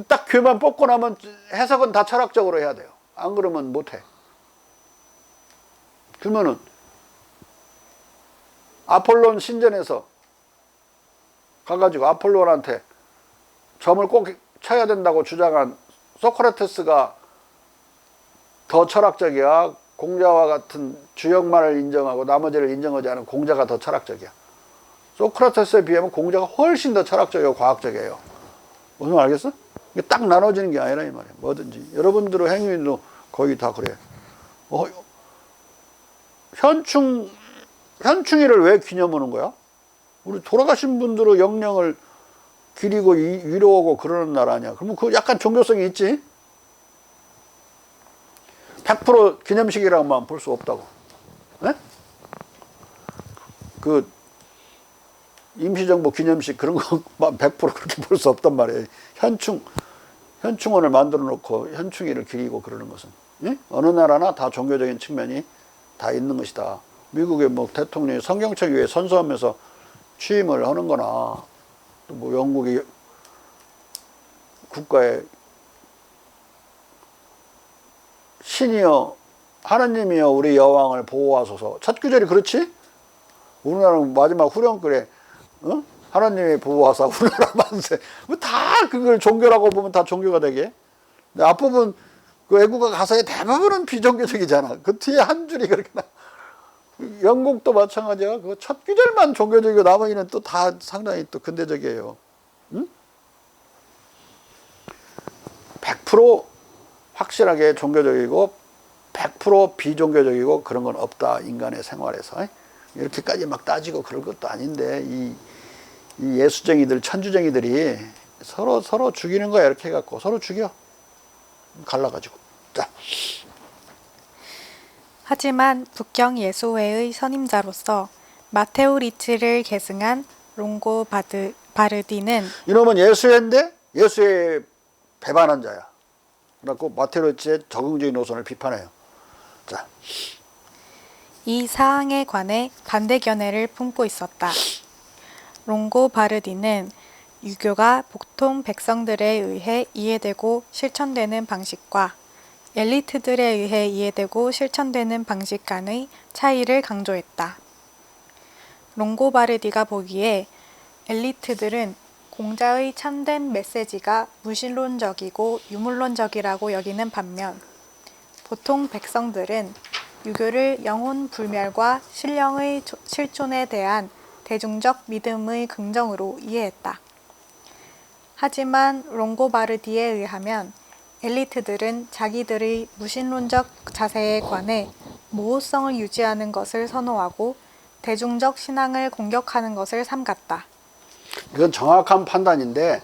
A: 딱 괴만 뽑고 나면 해석은 다 철학적으로 해야 돼요. 안 그러면 못해. 그러면은 아폴론 신전에서 가가지고 아폴론한테 점을 꼭 쳐야 된다고 주장한 소크라테스가 더 철학적이야? 공자와 같은 주역만을 인정하고 나머지를 인정하지 않은 공자가 더 철학적이야? 소크라테스에 비하면 공자가 훨씬 더 철학적이고 과학적이에요. 무슨 말 알겠어? 이게 딱 나눠지는 게 아니라 이 말이야. 뭐든지. 여러분들의 행위도 거의 다 그래. 현충일을 왜 기념하는 거야? 우리 돌아가신 분들의 영령을 기리고 위로하고 그러는 나라 아니야. 그러면 그 약간 종교성이 있지? 100% 기념식이라고만 볼 수 없다고. 네? 그 임시정부 기념식 그런 것만 100% 그렇게 볼 수 없단 말이에요. 현충원을 만들어 놓고 현충일을 기리고 그러는 것은 응? 어느 나라나 다 종교적인 측면이 다 있는 것이다. 미국의 뭐 대통령이 성경책 위에 선서하면서 취임을 하는 거나 또 뭐 영국이 국가의 신이여 하나님이여 우리 여왕을 보호하소서. 첫 구절이 그렇지? 우리나라는 마지막 후렴글에 어? 하나님이 보호하사 우리나라 만세. 다 그걸 종교라고 보면 다 종교가 되게. 근데 앞부분 그 애국가 가사의 대부분은 비종교적이잖아. 그 뒤에 한 줄이 그렇게 나. 영국도 마찬가지야. 그 첫 구절만 종교적이고 나머지는 또 다 상당히 또 근대적이에요. 응? 100% 확실하게 종교적이고 100% 비종교적이고 그런 건 없다. 인간의 생활에서. 이렇게까지 막 따지고 그럴 것도 아닌데 이 예수쟁이들 천주쟁이들이 서로 죽이는 거야. 이렇게 해갖고 서로 죽여. 갈라가지고. 자.
B: 하지만 북경 예수회의 선임자로서 마테오 리츠를 계승한 롱고 바르디는
A: 이놈은 예수회인데 예수회 배반한 자야. 그래갖고 마테오 리츠의 적응적인 노선을 비판해요. 자.
B: 이 사항에 관해 반대 견해를 품고 있었다. 롱고 바르디는 유교가 보통 백성들에 의해 이해되고 실천되는 방식과 엘리트들에 의해 이해되고 실천되는 방식 간의 차이를 강조했다. 롱고바르디가 보기에 엘리트들은 공자의 참된 메시지가 무신론적이고 유물론적이라고 여기는 반면 보통 백성들은 유교를 영혼 불멸과 신령의 실존에 대한 대중적 믿음의 긍정으로 이해했다. 하지만 롱고바르디에 의하면 엘리트들은 자기들의 무신론적 자세에 관해 모호성을 유지하는 것을 선호하고 대중적 신앙을 공격하는 것을 삼갔다.
A: 이건 정확한 판단인데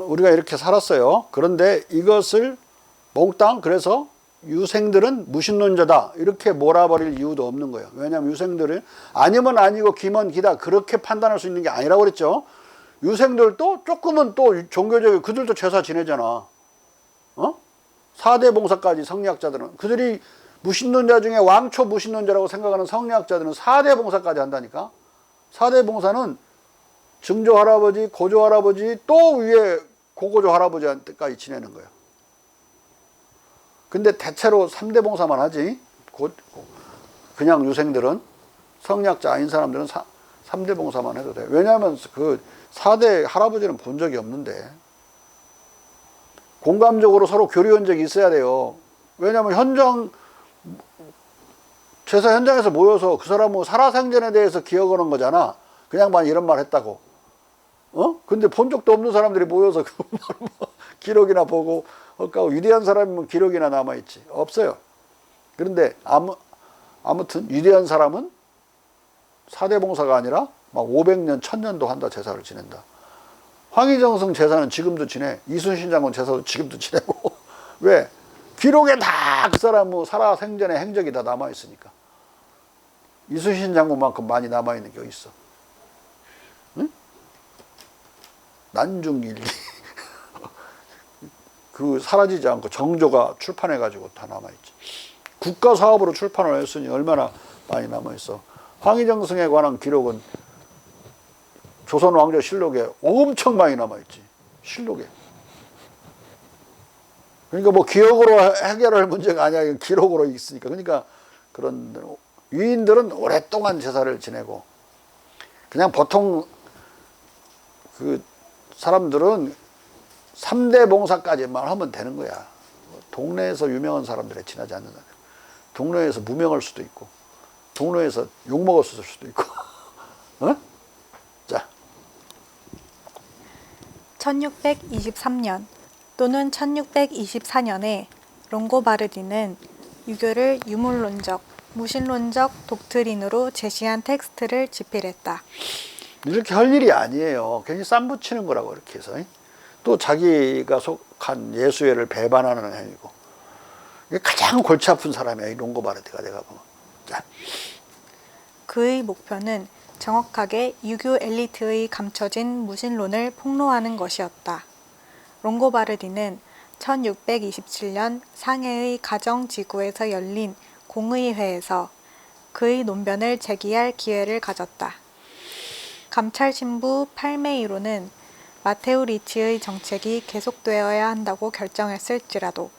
A: 우리가 이렇게 살았어요. 그런데 이것을 몽땅 그래서 유생들은 무신론자다 이렇게 몰아버릴 이유도 없는 거예요. 왜냐하면 유생들은 아니면 아니고 기면 기다 그렇게 판단할 수 있는 게 아니라고 그랬죠. 유생들도 조금은 또 종교적이고 그들도 제사 지내잖아. 4대 봉사까지 성리학자들은 그들이 무신론자 중에 왕초 무신론자라고 생각하는 성리학자들은 4대 봉사까지 한다니까. 4대 봉사는 증조 할아버지, 고조 할아버지 또 위에 고고조 할아버지한테까지 지내는 거예요. 근데 대체로 3대 봉사만 하지. 그냥 유생들은 성리학자 아닌 사람들은 3대 봉사만 해도 돼. 왜냐하면 그 4대 할아버지는 본 적이 없는데 공감적으로 서로 교류한 적이 있어야 돼요. 왜냐하면 제사 현장에서 모여서 그 사람은 살아생전에 대해서 기억하는 거잖아. 그냥만 이런 말 했다고. 근데 본 적도 없는 사람들이 모여서 그 기록이나 보고 위대한 사람이면 기록이나 남아있지. 없어요. 그런데 아무튼 위대한 사람은 4대 봉사가 아니라 막 500년, 1000년도 한다 제사를 지낸다. 황희정성 제사는 지금도 지내. 이순신 장군 제사도 지금도 지내고. 왜? 기록에 다 그 사람 살아생전의 행적이 다 남아있으니까. 이순신 장군만큼 많이 남아있는 게 어디 있어. 응? 난중일기. 그 사라지지 않고 정조가 출판해가지고 다 남아있지. 국가 사업으로 출판을 했으니 얼마나 많이 남아있어. 황희정성에 관한 기록은 조선 왕조 실록에 엄청 많이 남아있지. 실록에. 그러니까 뭐 기억으로 해결할 문제가 아니야. 이건 기록으로 있으니까. 그러니까 그런 위인들은 오랫동안 제사를 지내고 그냥 보통 그 사람들은 3대 봉사까지만 하면 되는 거야. 동네에서 유명한 사람들에 지나지 않는다. 동네에서 무명할 수도 있고 동네에서 욕먹었을 수도 있고. 자.
B: 1623년 또는 1624년에 롱고바르디는 유교를 유물론적, 무신론적 독트린으로 제시한 텍스트를 집필했다.
A: 이렇게 할 일이 아니에요. 괜히 쌈 붙이는 거라고 이렇게 해서. 또 자기가 속한 예수회를 배반하는 행위고. 이게 가장 골치 아픈 사람이야. 이 롱고바르디가 내가 보면. 자.
B: 그의 목표는 정확하게 유교 엘리트의 감춰진 무신론을 폭로하는 것이었다. 롱고바르디는 1627년 상해의 가정지구에서 열린 공의회에서 그의 논변을 제기할 기회를 가졌다. 감찰신부 팔메이로는 마테오 리치의 정책이 계속되어야 한다고 결정했을지라도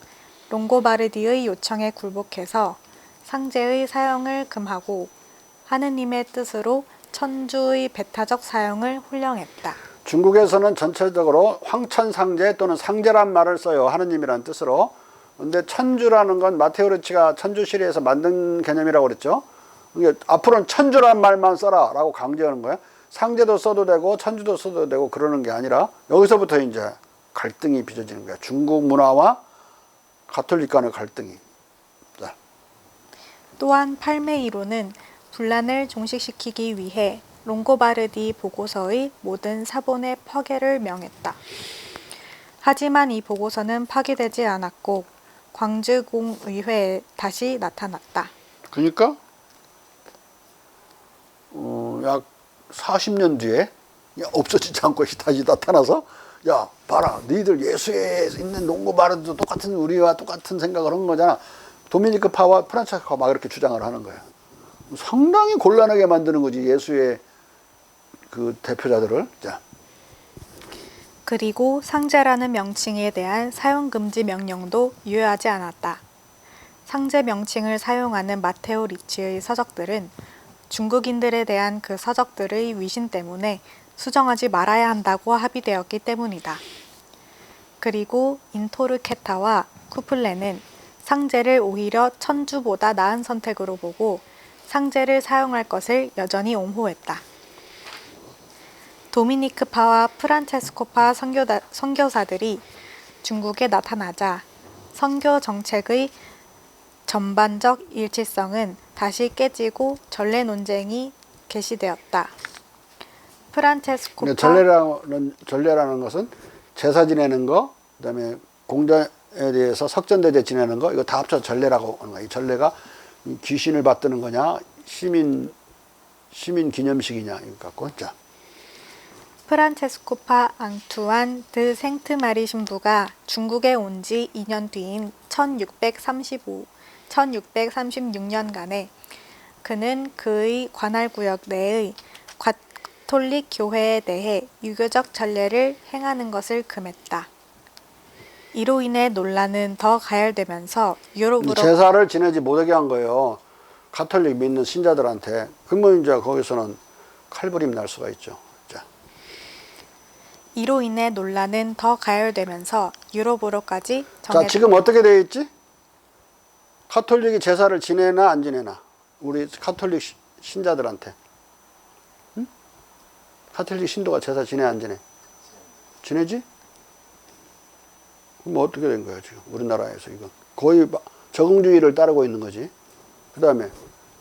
B: 롱고바르디의 요청에 굴복해서 상제의 사용을 금하고 하느님의 뜻으로 천주의 배타적 사용을 훈령했다.
A: 중국에서는 전체적으로 황천상제 또는 상제란 말을 써요. 하느님이라는 뜻으로. 근데 천주라는 건 마테오 리치가 천주시리에서 만든 개념이라고 그랬죠. 이게 앞으로는 천주란 말만 써라 라고 강조하는 거예요. 상제도 써도 되고 천주도 써도 되고 그러는 게 아니라 여기서부터 이제 갈등이 빚어지는 거야. 중국 문화와 가톨릭 간의 갈등이. 자.
B: 또한 팔메이로는 분란을 종식시키기 위해 롱고바르디 보고서의 모든 사본의 파괴를 명했다. 하지만 이 보고서는 파기되지 않았고 광주공의회에 다시 나타났다.
A: 그러니까 약 40년 뒤에 없어지지 않고 다시 나타나서 야 봐라 너희들 예수에 있는 롱고바르디도 똑같은 우리와 똑같은 생각을 한 거잖아. 도미니크 파와 프란체스코가 막 이렇게 주장을 하는 거야. 상당히 곤란하게 만드는 거지 예수의 그 대표자들을. 자.
B: 그리고 상제라는 명칭에 대한 사용금지 명령도 유효하지 않았다. 상제 명칭을 사용하는 마테오 리치의 서적들은 중국인들에 대한 그 서적들의 위신 때문에 수정하지 말아야 한다고 합의되었기 때문이다. 그리고 인토르케타와 쿠플레는 상제를 오히려 천주보다 나은 선택으로 보고 상제를 사용할 것을 여전히 옹호했다. 도미니크파와 프란체스코파 선교사들이 중국에 나타나자 선교 정책의 전반적 일치성은 다시 깨지고 전례 논쟁이 개시되었다. 프란체스코파
A: 전례라는 것은 제사 지내는 거, 그다음에 공전에 대해서 석전대제 지내는 거, 이거 다 합쳐 전례라고 하는 거야. 이 전례가 귀신을 받드는 거냐, 시민 기념식이냐 이거 갖고. 자.
B: 프란체스코파 앙투안 드 생트마리 신부가 중국에 온 지 2년 뒤인 1636년간에 그는 그의 관할구역 내의 가톨릭 교회에 대해 유교적 전례를 행하는 것을 금했다. 이로 인해 논란은 더 가열되면서 유럽으로
A: 제사를 지내지 못하게 한 거예요. 가톨릭 믿는 신자들한테. 그러면 이제 거기서는 칼부림 날 수가 있죠.
B: 이로 인해 논란은 더 가열되면서 유럽으로까지
A: 자, 지금 어떻게 되어 있지? 가톨릭이 제사를 지내나 안 지내나? 우리 가톨릭 신자들한테. 응? 가톨릭 신도가 제사 지내 안 지내? 지내지? 그럼 어떻게 된 거야 지금 우리나라에서 이건? 거의 적응주의를 따르고 있는 거지. 그 다음에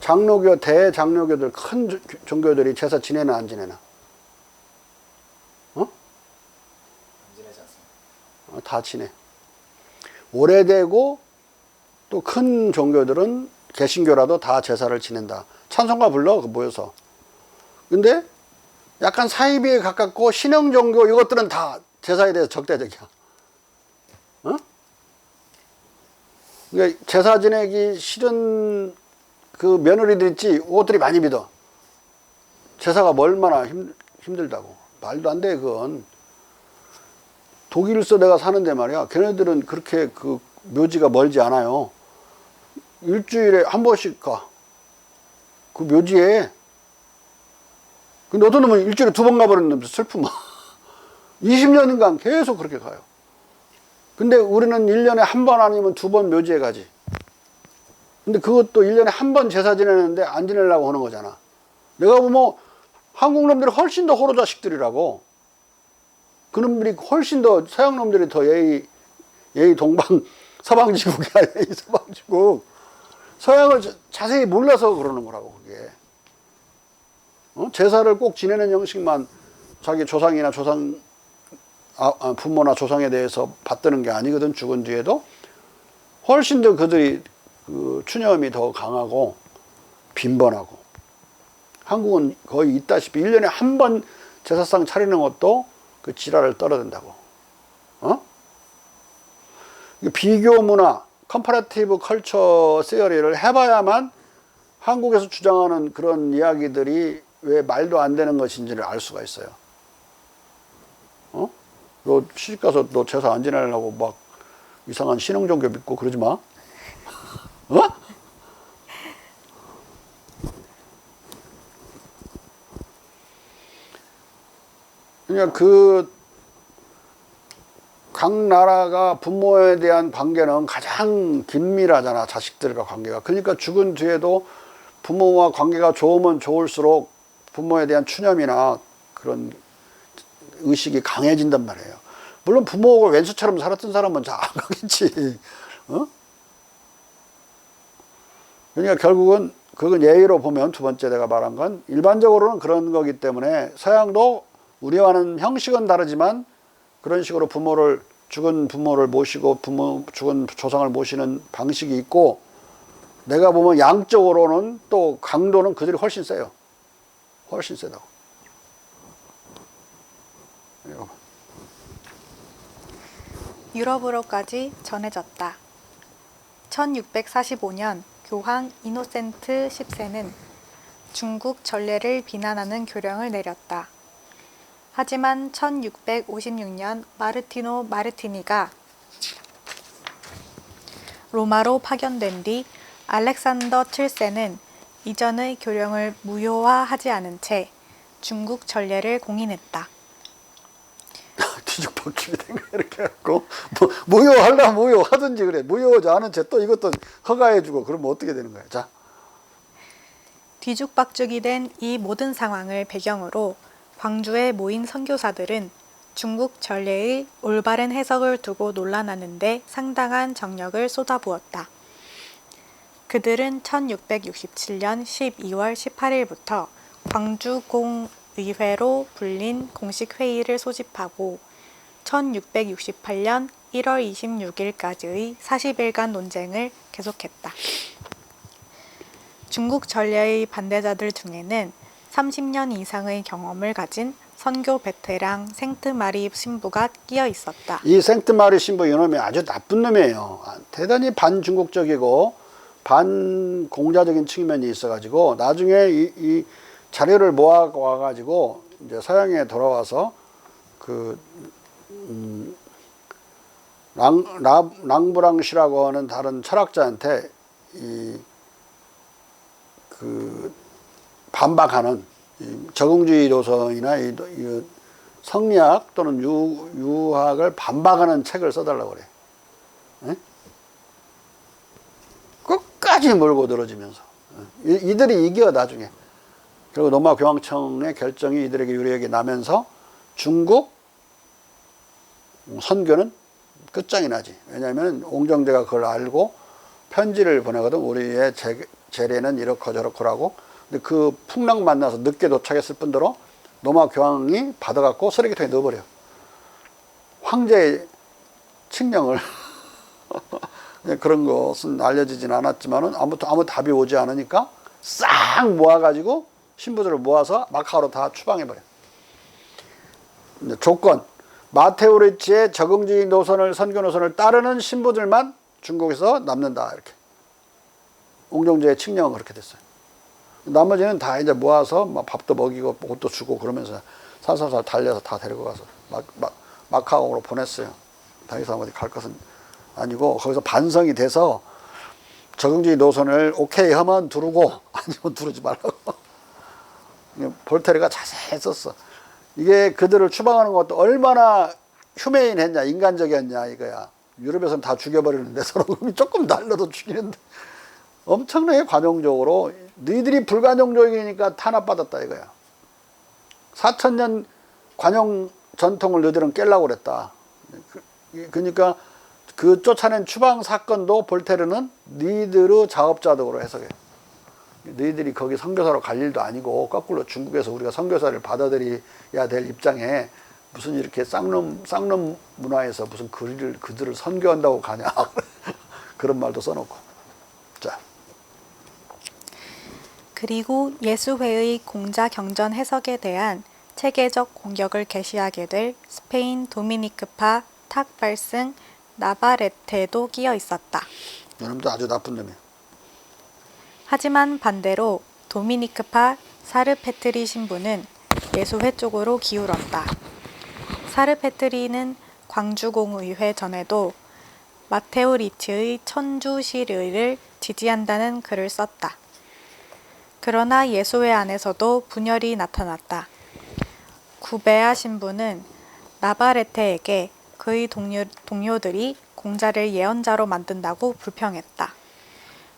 A: 장로교, 대장로교들 큰 종교들이 제사 지내나 안 지내나? 다 지내. 오래되고 또 큰 종교들은 개신교라도 다 제사를 지낸다. 찬송가 불러 모여서. 근데 약간 사이비에 가깝고 신흥 종교 이것들은 다 제사에 대해서 적대적이야. 어? 그러니까 제사 지내기 싫은 그 며느리들 있지, 그것들이 많이 믿어. 제사가 얼마나 힘들다고. 말도 안 돼, 그건. 독일서 내가 사는데 말이야. 걔네들은 그렇게 그 묘지가 멀지 않아요. 일주일에 한 번씩 가. 그 묘지에. 근데 어떤 놈은 일주일에 2번 가버렸는데 슬픔아. 20년간 계속 그렇게 가요. 근데 우리는 1년에 한 번 아니면 2번 묘지에 가지. 근데 그것도 1년에 한 번 제사 지내는데 안 지내려고 하는 거잖아. 내가 보면 한국 놈들이 훨씬 더 호로 자식들이라고. 그놈들이 훨씬 더, 서양 놈들이 더 예의 서방지국이야, 예의 서방지국. 서양을 자세히 몰라서 그러는 거라고, 그게. 제사를 꼭 지내는 형식만 자기 조상이나 부모나 조상에 대해서 받드는 게 아니거든, 죽은 뒤에도. 훨씬 더 그들이 그 추념이 더 강하고, 빈번하고. 한국은 거의 있다시피 1년에 한 번 제사상 차리는 것도 그 지랄을 떨어댄다고. 비교 문화, 컴파라티브 컬처 시어리를 해봐야만 한국에서 주장하는 그런 이야기들이 왜 말도 안 되는 것인지를 알 수가 있어요. 어? 너 시집가서 너 제사 안 지내려고 막 이상한 신흥 종교 믿고 그러지 마. 어? 그러니까 각 나라가 부모에 대한 관계는 가장 긴밀하잖아, 자식들과 관계가. 그러니까 죽은 뒤에도 부모와 관계가 좋으면 좋을수록 부모에 대한 추념이나 그런 의식이 강해진단 말이에요. 물론 부모가 왼수처럼 살았던 사람은 잘 안 가겠지. 어? 그러니까 결국은 그건 예의로 보면 두 번째 내가 말한 건 일반적으로는 그런 거기 때문에 서양도 우리와는 형식은 다르지만 그런 식으로 죽은 부모를 모시고 죽은 조상을 모시는 방식이 있고, 내가 보면 양적으로는 또 강도는 그들이 훨씬 세요. 훨씬 세다고.
B: 유럽으로까지 전해졌다. 1645년 교황 이노센트 10세는 중국 전례를 비난하는 교령을 내렸다. 하지만 1656년 마르티노 마르티니가 로마로 파견된 뒤 알렉산더 7세는 이전의 교령을 무효화하지 않은 채 중국 전례를 공인했다.
A: 뒤죽박죽이 된 거야. 이렇게 해갖고 무효하려면 무효하든지 그래. 무효하지 않은 채 또 이것도 허가해주고 그러면 어떻게 되는 거야. 자,
B: 뒤죽박죽이 된 이 모든 상황을 배경으로 광주에 모인 선교사들은 중국 전례의 올바른 해석을 두고 논란하는데 상당한 정력을 쏟아부었다. 그들은 1667년 12월 18일부터 광주공의회로 불린 공식 회의를 소집하고 1668년 1월 26일까지의 40일간 논쟁을 계속했다. 중국 전례의 반대자들 중에는 30년 이상의 경험을 가진 선교 베테랑 생트마리 신부가 끼어 있었다.
A: 이 생트마리 신부 이놈이 아주 나쁜 놈이에요. 대단히 반중국적이고 반공자적인 측면이 있어가지고 나중에 이 자료를 모아 와가지고 이제 서양에 돌아와서 랑브랑시라고 하는 다른 철학자한테 반박하는 적응주의 노선이나 이 성리학 또는 유학을 반박하는 책을 써달라고 그래. 에? 끝까지 몰고 늘어지면서 이들이 이겨 나중에. 그리고 로마 교황청의 결정이 이들에게 유리하게 나면서 중국 선교는 끝장이 나지. 왜냐하면 옹정제가 그걸 알고 편지를 보내거든. 우리의 재례는 이렇고 저렇고라고. 근데 그 풍랑 만나서 늦게 도착했을 뿐더러 로마 교황이 받아갖고 쓰레기통에 넣어버려. 황제의 칙령을 그런 것은 알려지진 않았지만은 아무 답이 오지 않으니까 싹 모아가지고 신부들을 모아서 마카오로 다 추방해버려. 조건, 마테오 리치의 적응주의 노선을, 선교 노선을 따르는 신부들만 중국에서 남는다. 이렇게. 옹정제의 칙령은 그렇게 됐어요. 나머지는 다 이제 모아서 막 밥도 먹이고 옷도 주고 그러면서 살살살 달려서 다 데리고 가서 마카오로 보냈어요. 더 이상 어디 갈 것은 아니고 거기서 반성이 돼서 적응주의 노선을 오케이 하면 두르고 아니면 두르지 말라고. 볼테르가 자세히 썼어. 이게 그들을 추방하는 것도 얼마나 휴메인했냐, 인간적이었냐 이거야. 유럽에서는 다 죽여버리는데 서로 조금 날려도 죽이는데 엄청나게 관용적으로 너희들이 불관용적이니까 탄압받았다 이거야. 4000년 관용 전통을 너희들은 깨려고 그랬다. 그러니까 그 쫓아낸 추방 사건도 볼테르는 너희들의 작업자득으로 해석해. 너희들이 거기 선교사로 갈 일도 아니고 거꾸로 중국에서 우리가 선교사를 받아들여야 될 입장에 무슨 이렇게 쌍놈 문화에서 무슨 그들을 선교한다고 가냐. 그런 말도 써놓고. 자.
B: 그리고 예수회의 공자 경전 해석에 대한 체계적 공격을 개시하게 될 스페인 도미니크파 탁발승 나바레테도 끼어 있었다.
A: 이놈도 아주 나쁜 놈이야.
B: 하지만 반대로 도미니크파 사르페트리 신부는 예수회 쪽으로 기울었다. 사르페트리는 광주공의회 전에도 마테오 리치의 천주시르를 지지한다는 글을 썼다. 그러나 예수회 안에서도 분열이 나타났다. 구베아 신부는 나바레테에게 그의 동료들이 공자를 예언자로 만든다고 불평했다.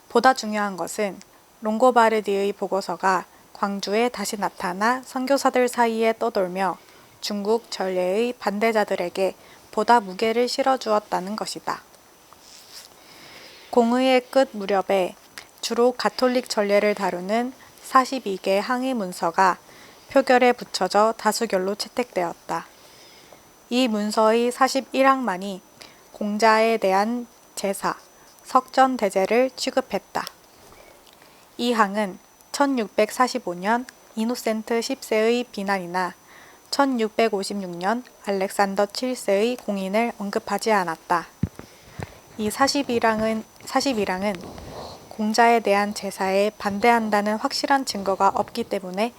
B: 보다 중요한 것은 롱고바르디의 보고서가 광주에 다시 나타나 선교사들 사이에 떠돌며 중국 전례의 반대자들에게 보다 무게를 실어주었다는 것이다. 공의의 끝 무렵에 주로 가톨릭 전례를 다루는 42개 항의 문서가 표결에 붙여져 다수결로 채택되었다. 이 문서의 41항만이 공자에 대한 제사, 석전대제를 취급했다. 이 항은 1645년 이노센트 10세의 비난이나 1656년 알렉산더 7세의 공인을 언급하지 않았다. 이 41항은 공자에 대한 제사에 반대한다는 확실한 증거가 없기 때문에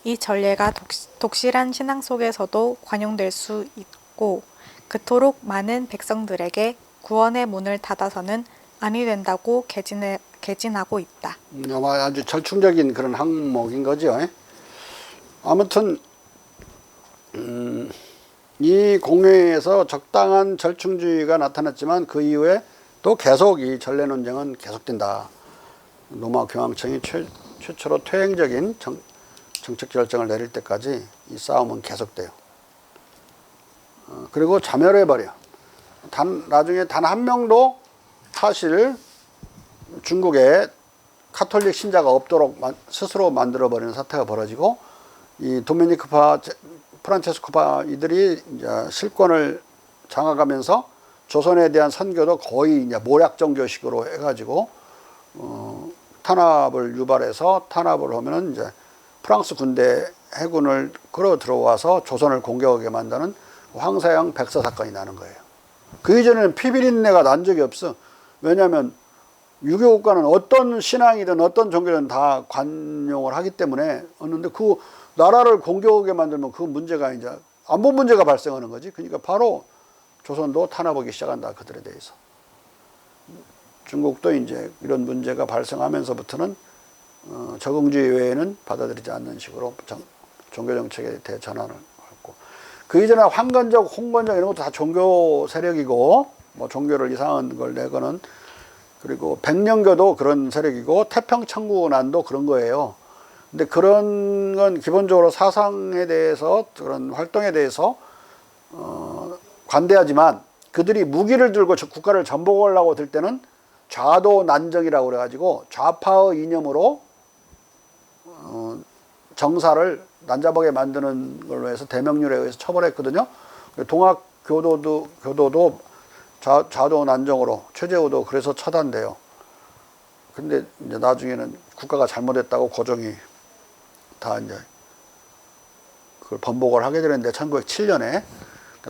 B: 이 전례가 독실한 신앙 속에서도 관용될 수 있고 그토록 많은 백성들에게 구원의 문을 닫아서는 아니 된다고 개진하고 있다.
A: 아주 절충적인 그런 항목인 거죠. 아무튼 이 공회에서 적당한 절충주의가 나타났지만 그 이후에 또 계속 이 전례 논쟁은 계속된다. 로마 교황청이 최초로 퇴행적인 정책 결정을 내릴 때까지 이 싸움은 계속돼요. 그리고 자멸해버려. 나중에 단 한 명도 사실 중국에 카톨릭 신자가 없도록 스스로 만들어버리는 사태가 벌어지고 이 도미니크파, 프란체스코파 이들이 이제 실권을 장악하면서 조선에 대한 선교도 거의 이제 모략 종교식으로 해가지고 탄압을 유발해서 탄압을 하면은 이제 프랑스 군대 해군을 끌어 들어와서 조선을 공격하게 만드는 황사양 백서 사건이 나는 거예요. 그 이전에는 피비린내가 난 적이 없어. 왜냐하면 유교 국가는 어떤 신앙이든 어떤 종교든 다 관용을 하기 때문에 했는데 그 나라를 공격하게 만들면 그 문제가 이제 안보 문제가 발생하는 거지. 그러니까 바로 조선도 탄압하기 시작한다. 그들에 대해서. 중국도 이제 이런 문제가 발생하면서부터는 적응주의 외에는 받아들이지 않는 식으로 종교 정책에 대해 전환을 했고, 그 이전에 황건적, 홍건적 이런 것도 다 종교 세력이고, 뭐 종교를 이상한 걸 내거는, 그리고 백령교도 그런 세력이고 태평천구난도 그런 거예요. 근데 그런 건 기본적으로 사상에 대해서 그런 활동에 대해서 관대하지만 그들이 무기를 들고 국가를 전복하려고 들 때는 좌도 난정이라고 그래가지고 좌파의 이념으로 정사를 난잡하게 만드는 걸로 해서 대명률에 의해서 처벌했거든요. 동학교도도 좌도 난정으로 최재호도 그래서 처단돼요. 근데 이제 나중에는 국가가 잘못했다고 고종이 다 이제 그걸 번복을 하게 되는데 1907년에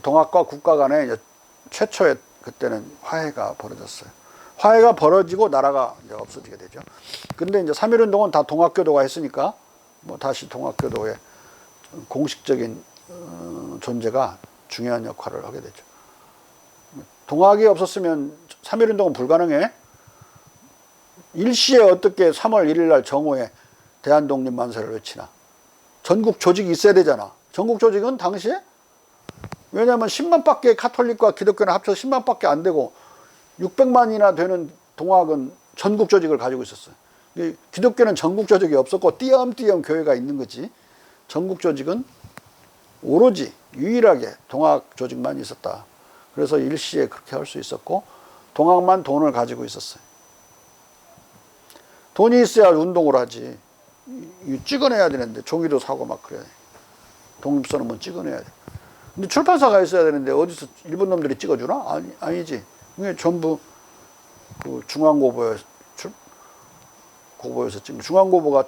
A: 동학과 국가 간에 이제 최초의 그때는 화해가 벌어졌어요. 화해가 벌어지고 나라가 이제 없어지게 되죠. 근데 이제 3.1운동은 다 동학교도가 했으니까 뭐 다시 동학교도의 공식적인 존재가 중요한 역할을 하게 되죠. 동학이 없었으면 3.1운동은 불가능해. 일시에 어떻게 3월 1일 날 정오에 대한독립만세를 외치나. 전국 조직이 있어야 되잖아. 전국 조직은 당시에 왜냐하면 10만 밖에 카톨릭과 기독교는 합쳐서 10만 밖에 안 되고 600만이나 되는 동학은 전국 조직을 가지고 있었어요. 기독교는 전국 조직이 없었고 띄엄띄엄 교회가 있는 거지. 전국 조직은 오로지 유일하게 동학 조직만 있었다. 그래서 일시에 그렇게 할 수 있었고 동학만 돈을 가지고 있었어요. 돈이 있어야 운동을 하지. 찍어내야 되는데 종이도 사고 막 그래. 독립선언문 찍어내야 돼. 근데 출판사가 있어야 되는데 어디서 일본 놈들이 찍어주나? 아니지. 이게 전부 그 중앙고보에서 찍는 중앙고보가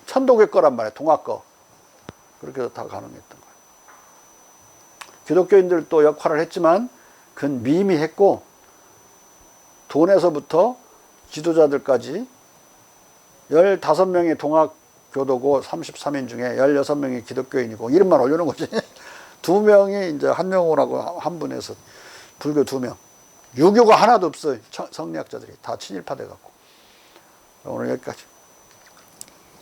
A: 천도교 거란 말이야. 동학 거. 그렇게 해서 다 가능했던 거예요. 기독교인들도 역할을 했지만 그건 미미했고 돈에서부터 지도자들까지 15명이 동학교도고 33인 중에 16명이 기독교인이고 이름만 올려놓은 거지. 2명이 이제 한명호라고 한 분에서 불교 2명. 유교가 하나도 없어요. 성리학자들이 다 친일파 돼갖고. 오늘 여기까지.